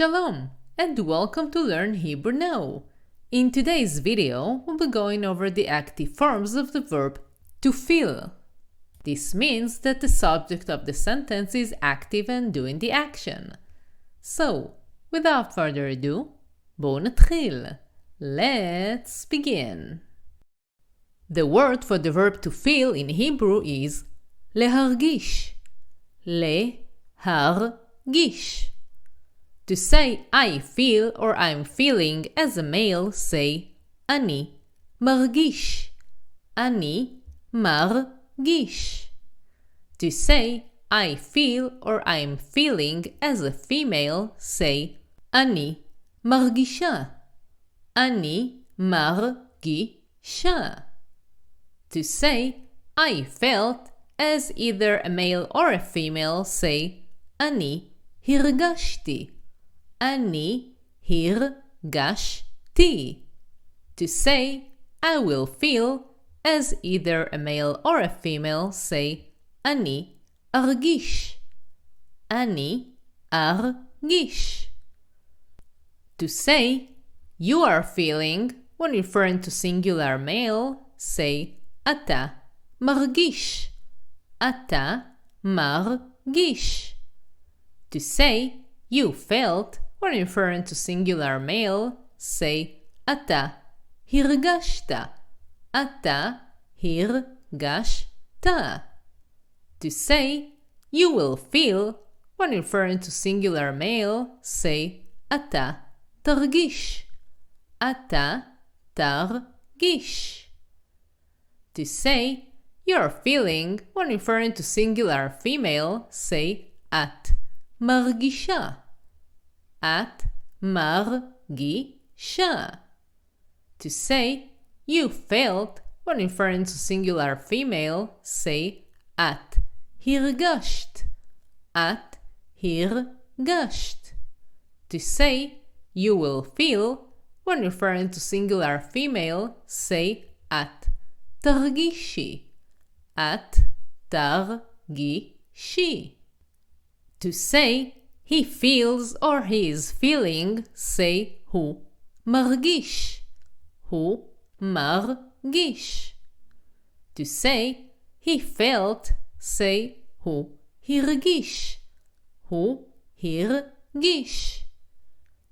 Shalom, and welcome to Learn Hebrew Now. In today's video, we'll be going over the active forms of the verb to feel. This means that the subject of the sentence is active and doing the action. So, without further ado, בואו נתחיל. Let's begin. The word for the verb to feel in Hebrew is להרגיש. להרגיש. To say I feel or I'm feeling as a male, say אני מרגיש. אני מרגיש. To say I feel or I'm feeling as a female, say אני מרגישה. אני מרגישה. To say I felt as either a male or a female, say אני הרגשתי. אני הרגשתי. To say I will feel as either a male or a female, say אני ארגיש. אני ארגיש. To say you are feeling when referring to singular male, say אתה מרגיש. אתה מרגיש. To say you felt when referring to singular male, say אתה הרגשת. אתה הרגשת. To say you will feel when referring to singular male, say אתה תרגיש. אתה תרגיש. To say you're feeling when referring to singular female, say את מרגישה. את מרגישה. To say you felt when referring to singular female, say את הרגשת. את הרגשת. To say you will feel when referring to singular female, say את תרגישי. את תרגישי. To say he feels or he is feeling, say הוא מרגיש. הוא מרגיש. To say he felt, say הוא הרגיש. הוא הרגיש.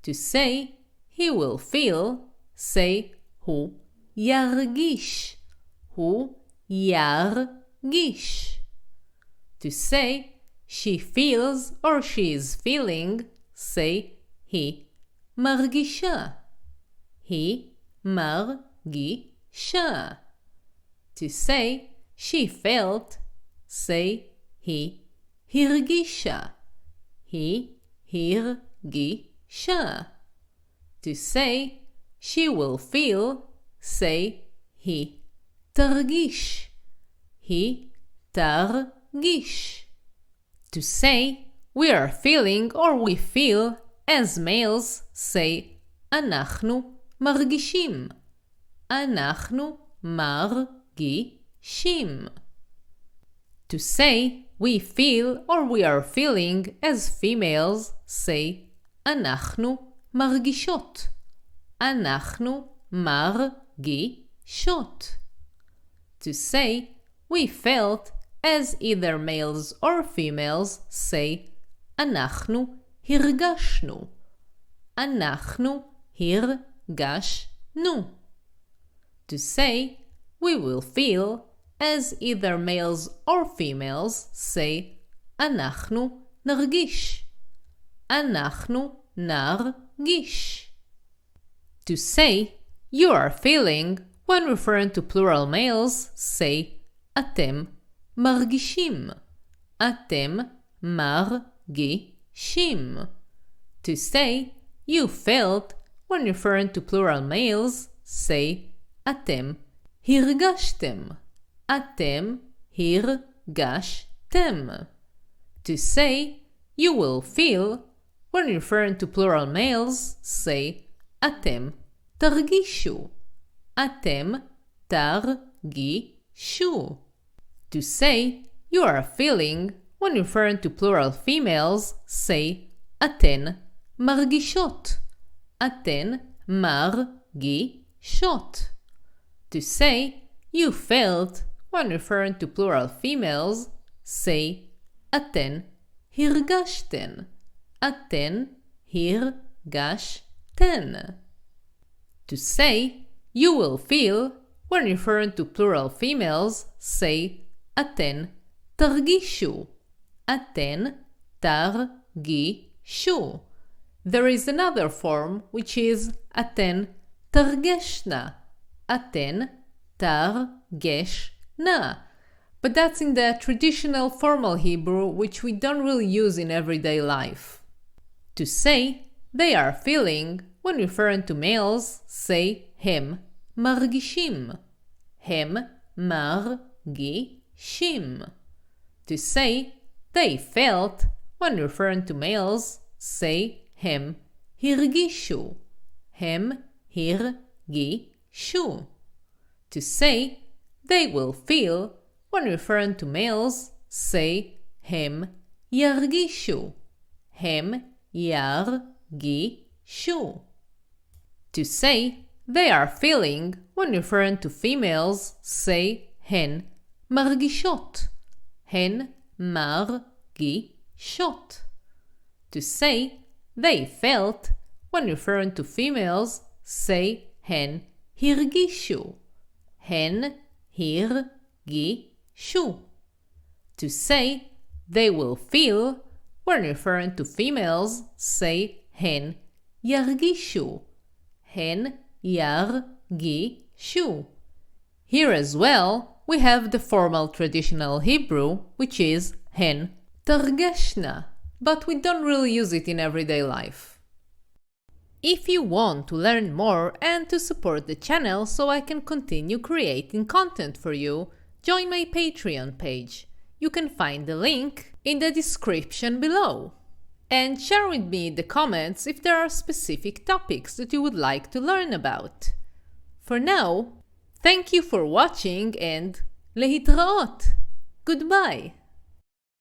To say he will feel, say הוא ירגיש. הוא ירגיש. To say she feels or she is feeling, say היא מרגישה. היא מרגישה. To say she felt, say היא הרגישה. היא הרגישה. To say she will feel, say היא תרגיש. היא תרגיש. To say we are feeling or we feel as males, say אנחנו מרגישים. אנחנו מרגישים. To say we feel or we are feeling as females, say אנחנו מרגישות. אנחנו מרגישות. To say we felt as either males or females, say אנחנו הרגשנו. אנחנו הרגשנו. To say we will feel as either males or females, say אנחנו נרגיש. אנחנו נרגיש. To say you are feeling when referring to plural males, say אתם מרגישים. אתם מרגישים. To say you felt when referring to plural males, say אתם הרגשתם. אתם הרגשתם. To say you will feel when referring to plural males, say אתם תרגישו. אתם תרגישו. To say you are feeling when referring to plural females, say אתן מרגישות. אתן מרגישות. To say you felt when referring to plural females, say אתן הרגשתן. אתן הרגשתן. To say you will feel when referring to plural females, say אתן תרגישו. אתן תרגישו. There is another form which is אתן תרגשנה. אתן תרגשנה. But that's in the traditional formal Hebrew, which we don't really use in everyday life. To say they are feeling when referring to males, say הם מרגישים. הם מרגישים. To say they felt when referring to males, say הם הרגישו. הם הרגישו. To say they will feel when referring to males, say הם ירגישו. הם ירגישו. To say they are feeling when referring to females, say הן מרגישות. הן מרגישות. To say they felt when referring to females, say הן הרגישו. הן הרגישו. To say they will feel when referring to females, say הן ירגישו. הן ירגישו. Here as well, we have the formal traditional Hebrew, which is הן תרגשנה, but we don't really use it in everyday life. If you want to learn more and to support the channel so I can continue creating content for you, join my Patreon page. You can find the link in the description below. And share with me in the comments if there are specific topics that you would like to learn about. For now, thank you for watching and להתראות. Goodbye.